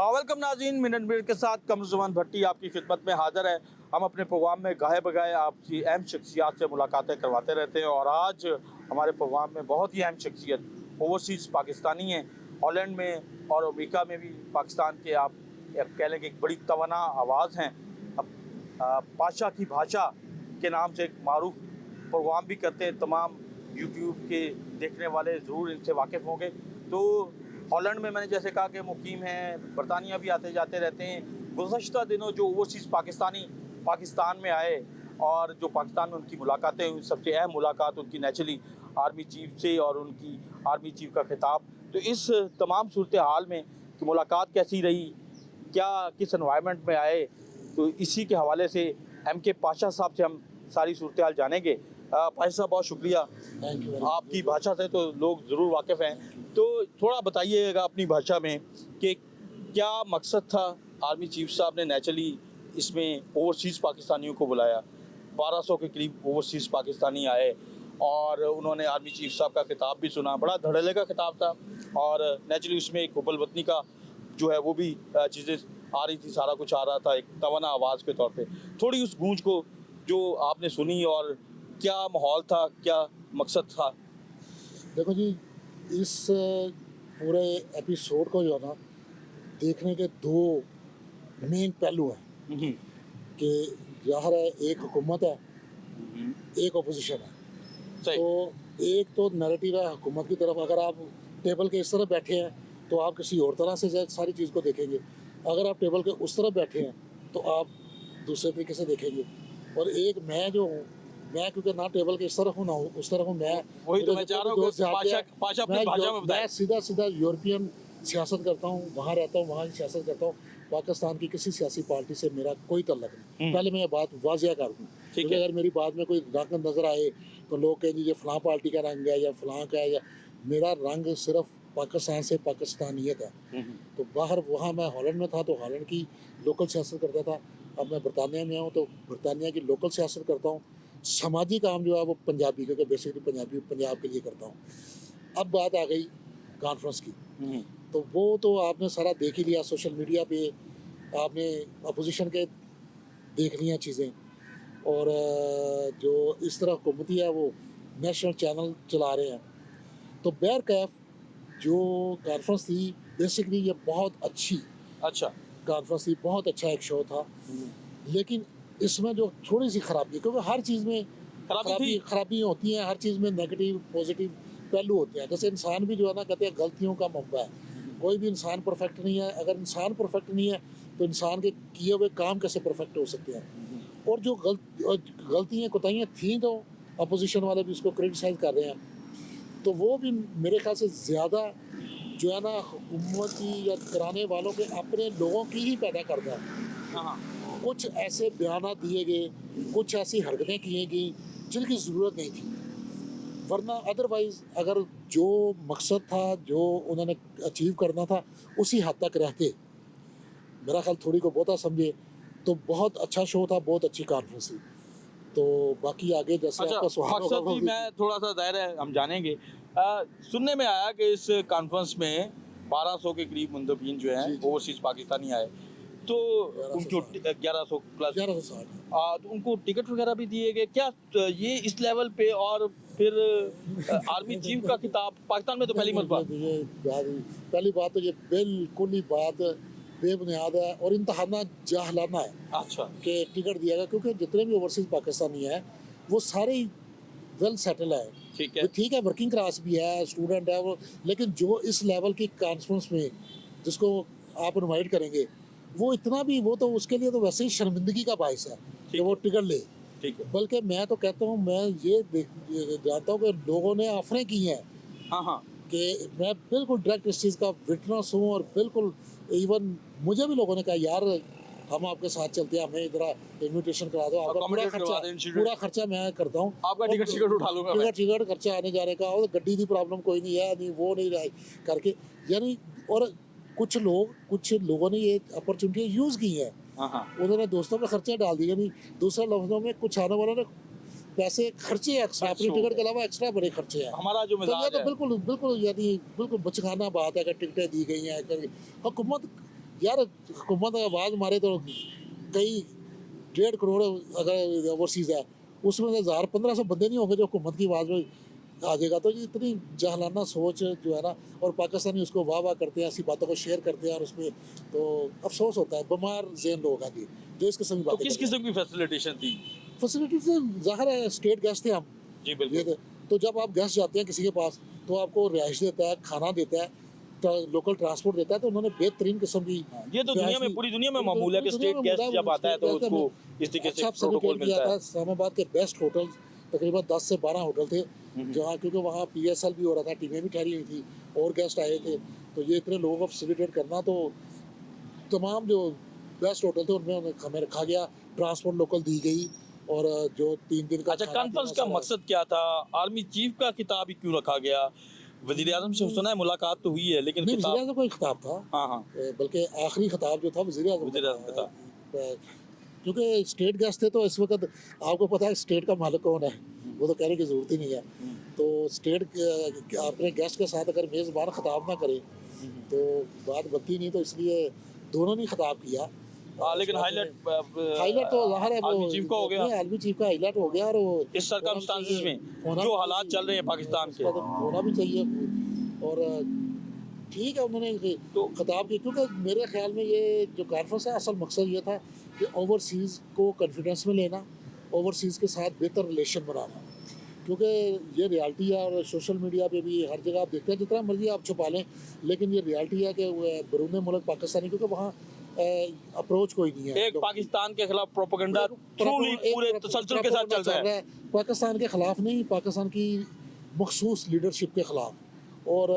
Welcome नाज़रीन, minute minute के साथ कमरुज़्ज़मान भट्टी आपकी खिदमत में हाज़िर है। हम अपने प्रोग्राम में गाहे बगाए आपकी अहम शख्सियात से मुलाकातें करवाते रहते हैं और आज हमारे प्रोग्राम में बहुत ही अहम शख्सियत ओवरसीज़ पाकिस्तानी हैं। हॉलैंड में और अमेरिका में भी पाकिस्तान के आप कह लें कि एक बड़ी तवाना आवाज़ हैं। पाशा की भाषा के नाम से एक मारूफ प्रोग्राम भी करते हैं। तमाम यूट्यूब के देखने वाले ज़रूर इनसे वाकिफ़ होंगे। तो हॉलैंड में मैंने जैसे कहा कि मुकीम हैं, बरतानिया भी आते जाते रहते हैं। गुज़श्ता दिनों जो ओवरसीज़ पाकिस्तानी पाकिस्तान में आए और जो पाकिस्तान में उनकी मुलाकातें हुई, सबसे अहम मुलाकात उनकी नेचुरली आर्मी चीफ से और उनकी आर्मी चीफ का खिताब। तो इस तमाम सूरत हाल में कि मुलाकात कैसी रही, क्या किस एनवायरनमेंट में आए, तो इसी के हवाले से MK पाशा साहब से हम सारी सूरत हाल जानेंगे। पाशा साहब बहुत शुक्रिया। Thank you. आपकी भाषा से तो लोग ज़रूर वाकिफ़ हैं, तो थोड़ा बताइएगा अपनी भाषा में कि क्या मकसद था आर्मी चीफ साहब ने नेचुरली इसमें ओवरसीज़ पाकिस्तानियों को बुलाया। 1200 के करीब ओवरसीज़ पाकिस्तानी आए और उन्होंने आर्मी चीफ साहब का खिताब भी सुना। बड़ा धड़ल्ले का खिताब था और नेचुरली उसमें एक हुब्बुल वतनी का जो है वो भी चीज़ें आ रही थी, सारा कुछ आ रहा था एक तवाना आवाज़ के तौर पे। थोड़ी उस गूंज को जो आपने सुनी और क्या माहौल था, क्या मकसद था। देखो जी, इस पूरे एपिसोड को जो है ना देखने के दो मेन पहलू हैं कि ज़ाहिर है एक हुकूमत है, एक अपोजिशन है। सही। तो एक तो नैरेटिव है हुकूमत की तरफ। अगर आप टेबल के इस तरफ बैठे हैं तो आप किसी और तरह से सारी चीज़ को देखेंगे। अगर आप टेबल के उस तरफ बैठे हैं तो आप दूसरे तरीके से देखेंगे। और एक मैं जो हूँ, मैं क्योंकि ना टेबल के इस तरफ हूँ ना उस तरफ हूँ, मैं वही तो मैं चाह रहा हूँ कि पाशा अपनी भाषा में बताएं। मैं सीधा यूरोपियन सियासत करता हूँ, वहाँ रहता हूँ, वहाँ की सियासत करता हूँ। पाकिस्तान की किसी सियासी पार्टी से मेरा कोई तल्लुक नहीं। पहले मैं ये बात वाजिया कर दूँ, क्योंकि अगर मेरी बात में कोई रंग नज़र आए तो लोग कहें जी ये फ़लाँ पार्टी का रंग है या फ़लाँ का है, या मेरा रंग सिर्फ पाकिस्तान से पाकिस्तानियत है। तो बाहर वहाँ मैं हॉलैंड में था तो हॉलैंड की लोकल सियासत करता था। अब मैं बरतानिया में हूँ तो बरतानिया की लोकल सियासत करता हूँ। समाजी काम जो है वो पंजाबी, क्योंकि बेसिकली पंजाब के लिए करता हूँ। अब बात आ गई कॉन्फ्रेंस की, तो वो तो आपने सारा देख ही लिया। सोशल मीडिया पे आपने अपोजिशन के देख लिया चीज़ें, और जो इस तरह हुकूमती है वो नेशनल चैनल चला रहे हैं। तो बैर कैफ जो कॉन्फ्रेंस थी, बेसिकली ये बहुत अच्छी कॉन्फ्रेंस थी, बहुत अच्छा एक शो था। लेकिन इसमें जो थोड़ी सी खराबी है, क्योंकि हर चीज़ में खराबी होती है, हर चीज़ में नेगेटिव पॉजिटिव पहलू होते हैं। जैसे इंसान भी जो है ना, कहते हैं गलतियों का मौका है। कोई भी इंसान परफेक्ट नहीं है। अगर इंसान परफेक्ट नहीं है तो इंसान के किए हुए काम कैसे परफेक्ट हो सकते हैं। और जो गलतियाँ कोताहियाँ थी तो अपोजिशन वाले भी उसको क्रिटिसाइज कर रहे हैं। तो वो भी मेरे ख्याल से ज़्यादा जो है ना हुकूमती या कराने वालों के अपने लोगों की ही पैदा करता है। कुछ ऐसे बयान दिए गए, कुछ ऐसी हरकतें की गई जिनकी ज़रूरत नहीं थी। वरना अदरवाइज़ अगर जो मकसद था, जो उन्होंने अचीव करना था, उसी हद तक रहते, मेरा ख्याल थोड़ी को बहुता समझे तो बहुत अच्छा शो था, बहुत अच्छी कॉन्फ्रेंस थी। तो बाकी आगे जैसे आपका सवाल होगा भी मैं थोड़ा सा दायरा है हम जानेंगे। सुनने में आया कि इस कॉन्फ्रेंस में 1200 के करीब मुंतखबीन जो हैं ओवरसीज़ पाकिस्तानी आए, तो उनको 1100 प्लस 1160 तो उनको टिकट वगैरह भी दिए गए क्या ये इस लेवल पे। और फिर आर्मी चीफ का खिताब पाकिस्तान में तो पहली पहली बात तो ये बिल्कुल ही बात बेबुनियाद है और इंतहाना जाहलाना है। अच्छा, कि टिकट दिया गया, क्योंकि जितने भी ओवरसीज पाकिस्तानी हैं वो सारे ही वेल सेटल है। ठीक है, वर्किंग क्लास भी है, स्टूडेंट है वो, लेकिन जो इस लेवल की कॉन्फ्रेंस में जिसको आप इनवाइट करेंगे वो इतना भी, वो तो उसके लिए तो वैसे ही शर्मिंदगी का बायस है कि वो टिकट ले। बल्कि मैं तो कहता हूँ, मैं ये जानता हूँ कि लोगों ने ऑफरें की हैं कि मैं बिल्कुल डायरेक्ट इस चीज़ का विटनेस हूँ। और बिल्कुल इवन मुझे भी लोगों ने कहा यार हम आपके साथ चलते हैं, हमें इधर इन्विटेशन करा दो, आपका पूरा खर्चा मैं करता हूँ, आपका टिकट उठा लूँगा, टिकट खर्चा आने जाने का, और गड्डी की प्रॉब्लम कोई नहीं है, नहीं वो नहीं रहा करके। यानी और कुछ लोगों ने ये अपॉर्चुनिटी यूज़ की है। उन्होंने दोस्तों पे खर्चे डाल दिए। नहीं, दूसरे लफ्जों में कुछ आने वालों ने पैसे खर्चे एक्स्ट्रा, अपनी टिकट के अलावा एक्स्ट्रा बड़े खर्चे हैं। हमारा जो मिजाज है तो बिल्कुल यानी बिल्कुल बचकाना बात है कि टिकटें दी गई हैं। हुकूमत यार हुकूमत आवाज़ मारे तो कई 1.5 करोड़ अगर ओवरसीज़ है, उसमें से 1000-1500 बंदे नहीं होंगे जो हुकूमत की आवाज़ में आ जाएगा। तो ये इतनी जहलाना सोच जो है ना, और पाकिस्तानी उसको वाह वाह करते हैं, ऐसी बातों को शेयर करते हैं, और उसमें तो अफसोस होता है। बीमार ज़हन लोग हैं जी, जो इस किस्म की तो बातें किस किस्म की फैसिलिटेशन थी? फैसिलिटी से ज़ाहिर है स्टेट गेस्ट थे हम। जी ये बिल्कुल। तो जब आप गेस्ट जाते हैं किसी के पास, तो आपको रिहाइश देता है, खाना देता है, लोकल ट्रांसपोर्ट देता है। तो उन्होंने बेहतरीन किस्म की ये तो दुनिया में, पूरी दुनिया में मामूल है कि स्टेट गेस्ट जब आता है तो उसको इस तरीके से अच्छा प्रोटोकॉल फैसिलिटेट किया मिलता था। है। इस्लामाबाद के बेस्ट होटल तकरीबन 10 से 12 होटल थे जहाँ, क्योंकि वहाँ PSL भी हो रहा था, टीमें भी ठहरी हुई थी और गेस्ट आए थे। तो ये इतने लोगों को फैसिलिटेट करना, तो तमाम जो बेस्ट होटल थे उनमें हमें रखा गया, ट्रांसपोर्ट लोकल दी गई, और जो 3 दिन का अच्छा, खाना कॉन्फ्रेंस पीना का सारा- मकसद क्या था? आर्मी चीफ का खिताब ही क्यों रखा गया? वजीर आजम से सुना है मुलाकात तो हुई है, लेकिन नहीं, खिताब। वज़ीर-ए-आज़म का ही खिताब था। हाँ हाँ, बल्कि आखिरी खिताब जो था वज़ीर-ए-आज़म वज़ीर-ए-आज़म का था। क्योंकि स्टेट गेस्ट थे। तो इस वक्त आपको पता है स्टेट का मालिक कौन है, वो तो कहने की ज़रूरत ही नहीं है। तो स्टेट अपने गेस्ट के साथ अगर मेज़बान खिताब ना करे तो बात बनती नहीं। तो इसलिए दोनों ने खिताब किया। हाँ, लेकिन हाईलाइट तो ज़ाहिर है वो आर्मी चीफ का हो गया आर्मी चीफ का हाईलाइट हो गया। और वो इस सरकमस्टांसिस में होना जो भी हालात चाहिए। चल रहे हैं पाकिस्तान उसका के। तो होना भी चाहिए। और ठीक है, उन्होंने तो खिताब की, क्योंकि मेरे ख्याल में ये जो कॉन्फ्रेंस है, असल मकसद ये था कि ओवरसीज़ को कॉन्फिडेंस में लेना, ओवरसीज़ के साथ बेहतर रिलेशन बनाना। क्योंकि ये रियलिटी है, और सोशल मीडिया पे भी हर जगह आप देखते हैं, जितना मर्जी आप छुपा लें, लेकिन ये रियलिटी है कि बैरून मुल्क पाकिस्तानी, क्योंकि वहाँ अप्रोच कोई नहीं है। एक पाकिस्तान के खिलाफ प्रोपेगेंडा थ्रूली पूरे तसलसल के साथ चल रहा है। पाकिस्तान के खिलाफ नहीं, पाकिस्तान की मखसूस लीडरशिप के खिलाफ, और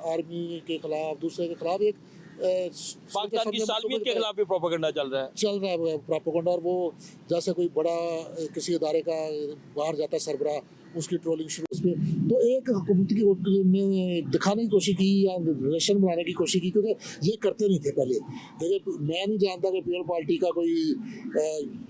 आर्मी के खिलाफ, दूसरे के खिलाफ एक पाकिस्तान की सालमियत के खिलाफ भी प्रोपेगेंडा चल रहा है। प्रोपेगेंडा। और वो जैसे कोई बड़ा किसी इदारे का बाहर जाता है सरबरा, उसकी ट्रोलिंग शुरू उस पर। तो एक हुकूमत ने दिखाने की कोशिश की या रिलेशन बनाने की कोशिश की, क्योंकि ये करते नहीं थे पहले। देखिए, मैं नहीं जानता कि पीपल पार्टी का कोई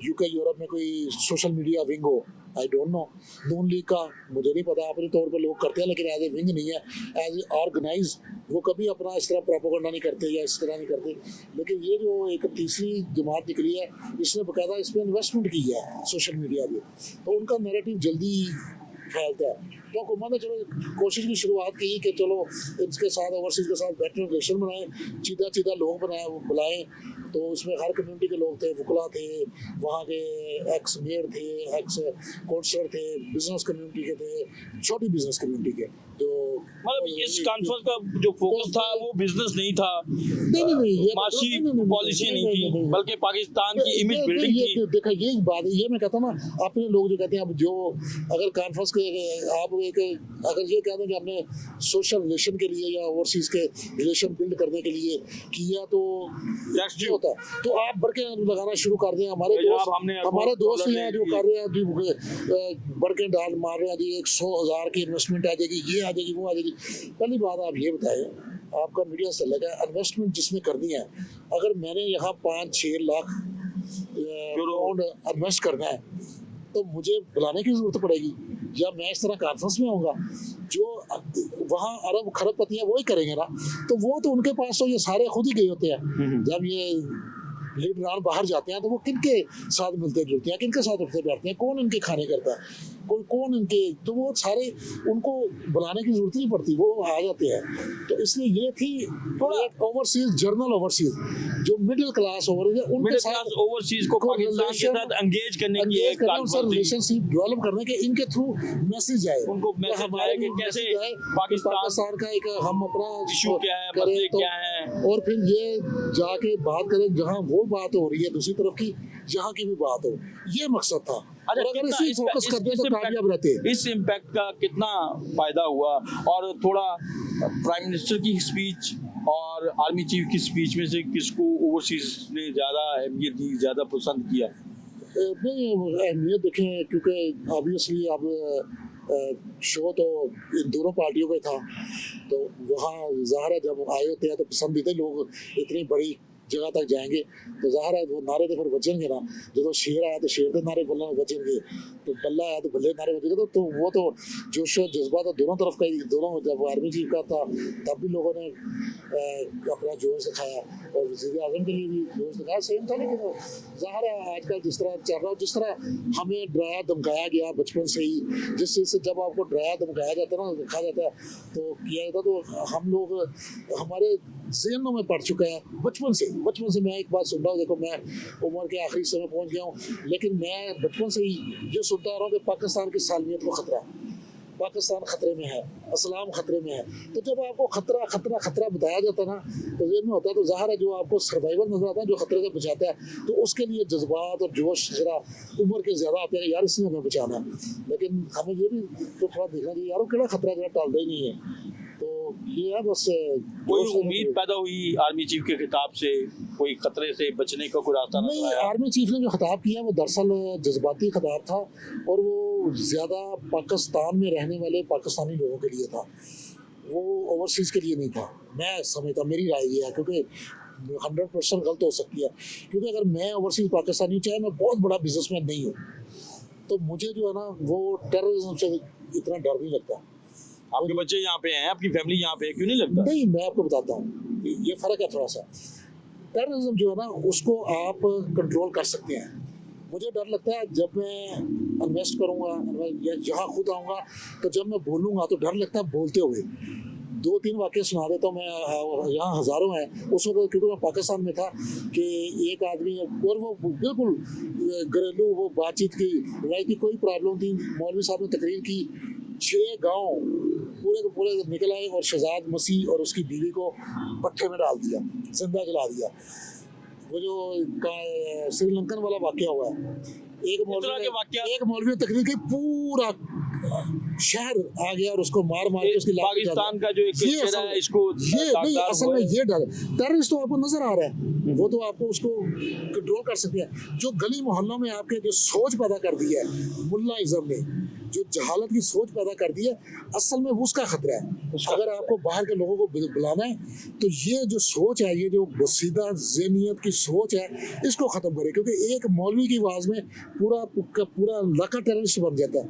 UK यूरोप में कोई सोशल मीडिया विंग हो, I don't know. Noon league का मुझे नहीं पता, अपने तौर पर लोग करते हैं, लेकिन एज ए विंग नहीं है, एज ए ऑर्गेनाइज वो कभी अपना इस तरह प्रोपेगेंडा नहीं करते या इस तरह नहीं करते। लेकिन ये जो एक तीसरी जमात निकली है, इसने बाकायदा इस पर इन्वेस्टमेंट की है सोशल मीडिया पे, तो उनका नैरेटिव जल्दी फैलता है। तो हुकूमत ने चलो कोशिश की शुरुआत की कि चलो इसके साथ, ओवरसीज़ के साथ बेटर रिलेशन बनाएं, सीधा लोग बुलाएं। तो उसमें हर कम्युनिटी के लोग थे, वकला थे, वहाँ के एक्स मेयर थे, एक्स काउंसलर थे, बिजनेस कम्युनिटी के थे, छोटी बिजनेस कम्युनिटी के, जो मतलब इस कॉन्फ्रेंस का जो फोकस था वो बिजनेस नहीं था, नहीं, माशी पॉलिसी नहीं थी, बल्कि पाकिस्तान की इमेज बिल्डिंग थी। देखा, ये बात है, ये मैं कहता हूँ ना, अपने लोग जो कहते हैं, अब जो अगर कॉन्फ्रेंस के आप एक अगर ये कह दें कि हमने सोशल रिलेशन के लिए या ओवरसीज के रिलेशन बिल्ड करने के लिए किया, तो ये होता है। तो आप बढ़ के लगाना शुरू कर दें। हमारे दोस्त हैं जो कर रहे हैं, बढ़ के डाल मार रहे हैं जी, 100,000 की इन्वेस्टमेंट आ जाएगी, ये आ जाएगी, वो आ जाएगी। पहली बात आप ये बताएं, आपका मीडिया से लगा इन्वेस्टमेंट जिसने करनी है, अगर मैंने यहाँ 5-6 लाख पाउंड इन्वेस्ट करना है, तो मुझे बुलाने की जरूरत पड़ेगी, या मैं इस तरह कॉन्फ्रेंस में आऊँगा? जो वहाँ अरब खरबपति हैं वही करेंगे ना। तो वो तो उनके पास तो ये सारे खुद ही गए होते हैं। जब ये लीडरान बाहर जाते हैं तो वो किनके साथ मिलते जुलते हैं, किनके साथ उठते बैठते हैं, कौन इनके खाने करता है, कौन इनके, तो वो सारे उनको बुलाने की जरूरत नहीं पड़ती, वो आ जाते हैं। तो इसलिए ये थी थोड़ा ओवरसीज, जर्नल ओवरसीज जो मिडिल क्लास ओवरसीज, उनके साथ ओवरसीज को पाकिस्तान के साथ एंगेज करने की एक रिलेशनशिप डेवलप करने के, इनके थ्रू मैसेज आए, उनको मैसेज आए कि कैसे पाकिस्तान का एक हम अपना इशू क्या है, मसले क्या है, और फिर ये जाके बात करें जहाँ वो बात हो रही है, दूसरी तरफ की जहाँ की भी बात हो, ये मकसद था। अच्छा, और अगर इसी फोकस करते तो कामयाब रहते। इस इम्पैक्ट का कितना फायदा हुआ? और थोड़ा प्राइम मिनिस्टर की स्पीच और आर्मी चीफ की स्पीच में से किसको ओवरसीज ने ज़्यादा अहमियत दी, ज़्यादा पसंद किया? नहीं, अहमियत देखें, क्योंकि ऑब्वियसली अब शो तो इन दोनों पार्टियों का था, तो वहाँ ज़ाहिर है जब आए होते हैं तो पसंदीदा लोग, इतनी बड़ी जगह तक जाएंगे तो ज़ाहिर है वो नारे तो फिर बचेंगे ना। जो शेर आया तो शेर के नारे बोलना बचेंगे, तो बल्ला आया तो बल्ले नारे बचेंगे। तो वो तो जोश और जज्बा तो दोनों तरफ का ही, दोनों जब आर्मी चीफ का था तब भी लोगों ने अपना जोश दिखाया और वज़ीर आज़म के लिए भी जोश दिखाया, सेम था। लेकिन ज़ाहिर है आजकल जिस तरह चल रहा है, जिस तरह हमें डराया धमकाया गया बचपन से ही, जिस चीज़ से जब आपको डराया धमकाया जाता है ना, दिखा जाता है तो किया जाता, तो हम लोग हमारे ज़हनों में पड़ चुका है बचपन से। मैं एक बात सुन रहा हूँ, देखो मैं उम्र के आखिरी समय पहुँच गया हूँ, लेकिन मैं बचपन से ही ये सुनता आ रहा हूँ कि पाकिस्तान की सालमियत को ख़तरा है, पाकिस्तान ख़तरे में है, इस्लाम ख़तरे में है। तो जब आपको खतरा बताया जाता है ना, तो जेल में होता है, तो ज़ाहिर है जो आपको सर्वाइवर नजर आता है, जो खतरे से बचाता है, तो उसके लिए जज्बात और जोश ज़रा उम्र के ज़्यादा आते हैं, यार इसने हमें बचाना है। लेकिन हमें ये भी तो थोड़ा देखना चाहिए यार, केड़ा खतरा जरा टालता ही नहीं है। तो ये है बस कोई उम्मीद पैदा हुई आर्मी चीफ के खिताब से, कोई खतरे से बचने का कोई रास्ता नहीं। नजर आया? आर्मी चीफ ने जो खिताब किया वो दरअसल जज्बाती खिताब था और वो ज़्यादा पाकिस्तान में रहने वाले पाकिस्तानी लोगों के लिए था, वो ओवरसीज़ के लिए नहीं था। मैं समझता, मेरी राय ये है, क्योंकि 100% गलत हो सकती है, क्योंकि अगर मैं ओवरसीज़ पाकिस्तानी हूँ, चाहे मैं बहुत बड़ा बिजनेसमैन नहीं हूँ, तो मुझे जो है ना वो टेररिज्म से इतना डर नहीं लगता। आपके बच्चे यहाँ पे हैं, आपकी फैमिली यहाँ पे है, क्यों नहीं लगता? नहीं, मैं आपको बताता हूँ, ये फ़र्क है थोड़ा सा। टेररिज्म जो है ना उसको आप कंट्रोल कर सकते हैं। मुझे डर लगता है जब मैं इन्वेस्ट करूँगा या यहाँ खुद आऊँगा, तो जब मैं बोलूँगा तो डर लगता है बोलते हुए। 2-3 वाक़ये सुना देता हूँ मैं, यहाँ हज़ारों हैं। उस वक्त क्योंकि मैं पाकिस्तान में था कि एक आदमी, और वो बिल्कुल घरेलू वो बातचीत की लड़ाई की, कोई प्रॉब्लम थी, मौलवी साहब ने तकरीर की, 6 गाँव पूरे के पूरे निकल आए और शहजाद मसीह और उसकी बीवी को भट्ठे में डाल दिया, जिंदा जला दिया। वो जो श्रीलंकन वाला वाक़या हुआ है, एक मौलवी ने तकरीर की, पूरा शहर आ गया और उसको मार के उसकी लाश पाकिस्तान का जो एक चेहरा है, इसको ये नहीं, असल में ये डर टेररिस्ट तो आपको नजर आ रहा है, वो तो आपको उसको कंट्रोल कर सकते हैं। जो गली मोहल्लों में आपके जो सोच पैदा कर दी है मुल्लाइज़म ने, जो जहालत की सोच पैदा कर दी है, असल में वो उसका खतरा है। अगर आपको बाहर के लोगों को बुलाना है तो ये जो सोच है, ये जो बसीदा ज़हनियत की सोच है, इसको ख़त्म करें, क्योंकि एक मौलवी की आवाज़ में पूरा इलाका टेररिस्ट बन जाता है।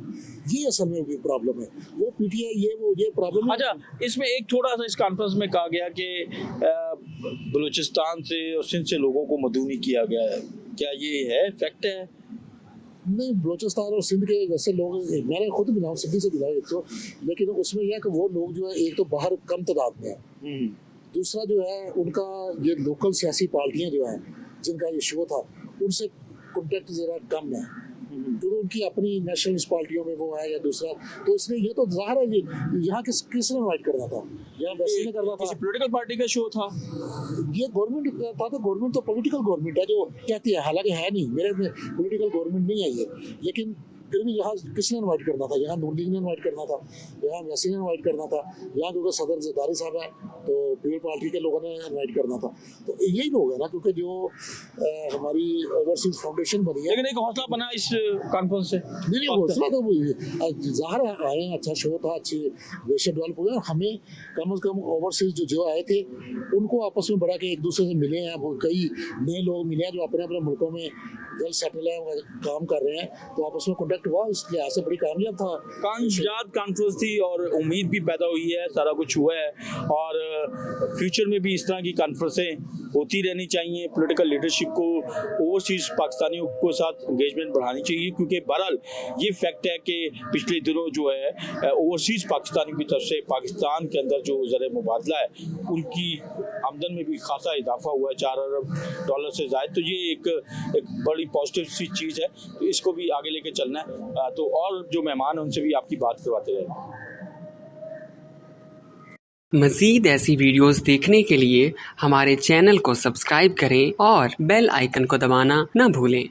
ये असल में प्रॉब्लम है, वो पीटीआई ये प्रॉब्लम है। अच्छा, इसमें एक थोड़ा सा इस कॉन्फ्रेंस में कहा गया कि बलूचिस्तान से और सिंध से लोगों को मदूनी किया गया है, क्या ये है, फैक्ट है? नहीं, बलूचिस्तान और सिंध के वैसे लोग, मैंने खुद बिलाऊँ, सिंधी से बिलाऊँ एक तो, लेकिन उसमें यह है कि वो लोग जो है एक तो बाहर कम तादाद में है, दूसरा जो है उनका ये लोकल सियासी पार्टियां जो हैं जिनका ये शो था, उनसे कॉन्टेक्ट ज़रा कम है, क्योंकि उनकी अपनी नेशनलिस्ट पार्टियों में वो है या दूसरा, तो इसलिए ये तो ज़ाहिर है ये यहाँ किसने इन्वाइट करना था, यहाँ वैसे नहीं करना था, किसी पॉलिटिकल पार्टी का शो था, ये गवर्नमेंट था। तो गवर्नमेंट तो पॉलिटिकल गवर्नमेंट है जो कहती है, हालांकि है नहीं, मेरे में पॉलिटिकल गवर्नमेंट नहीं है ये, लेकिन फिर भी यहाँ किसने इन्वाइट करना था, यहाँ नूर लीग ने इन्वाइट करना था, यहाँ वैसी ने इन्वाइट करना था, यहाँ क्योंकि सदर जरदारी साहब है तो पीपल पार्टी के लोगों ने इन्वाइट करना था, तो यही लोग है ना, क्योंकि जो हमारी ओवरसीज फाउंडेशन बनी है। लेकिन एक हौसला बना इस कॉन्फ्रेंस से? नहीं, हौसला तो ज़ाहिर आए, अच्छा शो था, अच्छी वेशन डेवलप हुए, हमें कम से कम ओवरसीज जो आए थे उनको आपस में बढ़ा के एक दूसरे से मिले हैं, कई नए लोग मिले हैं जो अपने अपने मुल्कों में वेल सेटल है, काम कर रहे हैं, तो आपस में कॉन्टेक्ट हुआ, इसलिए ऐसे बड़ी कामयाब था, कामयाब कॉन्फ्रेंस थी और उम्मीद भी पैदा हुई है, सारा कुछ हुआ है और फ्यूचर में भी इस तरह की कॉन्फ्रेंसें होती रहनी चाहिए। पॉलिटिकल लीडरशिप को ओवरसीज पाकिस्तानियों के साथ एंगेजमेंट बढ़ानी चाहिए, क्योंकि बहरहाल ये फैक्ट है कि पिछले दिनों जो है ओवरसीज पाकिस्तानियों की तरफ से पाकिस्तान के अंदर जो ज़र मुबादला है उनकी आमदन में भी खासा इजाफा हुआ है, $4 अरब से ज़ायद, तो ये एक बड़ी पॉजिटिव सी चीज़ है, तो इसको भी आगे लेके चलना है। तो और जो मेहमान हैं उनसे भी आपकी बात करवाते रहें। मज़ीद ऐसी वीडियोस देखने के लिए हमारे चैनल को सब्सक्राइब करें और बेल आइकन को दबाना न भूलें।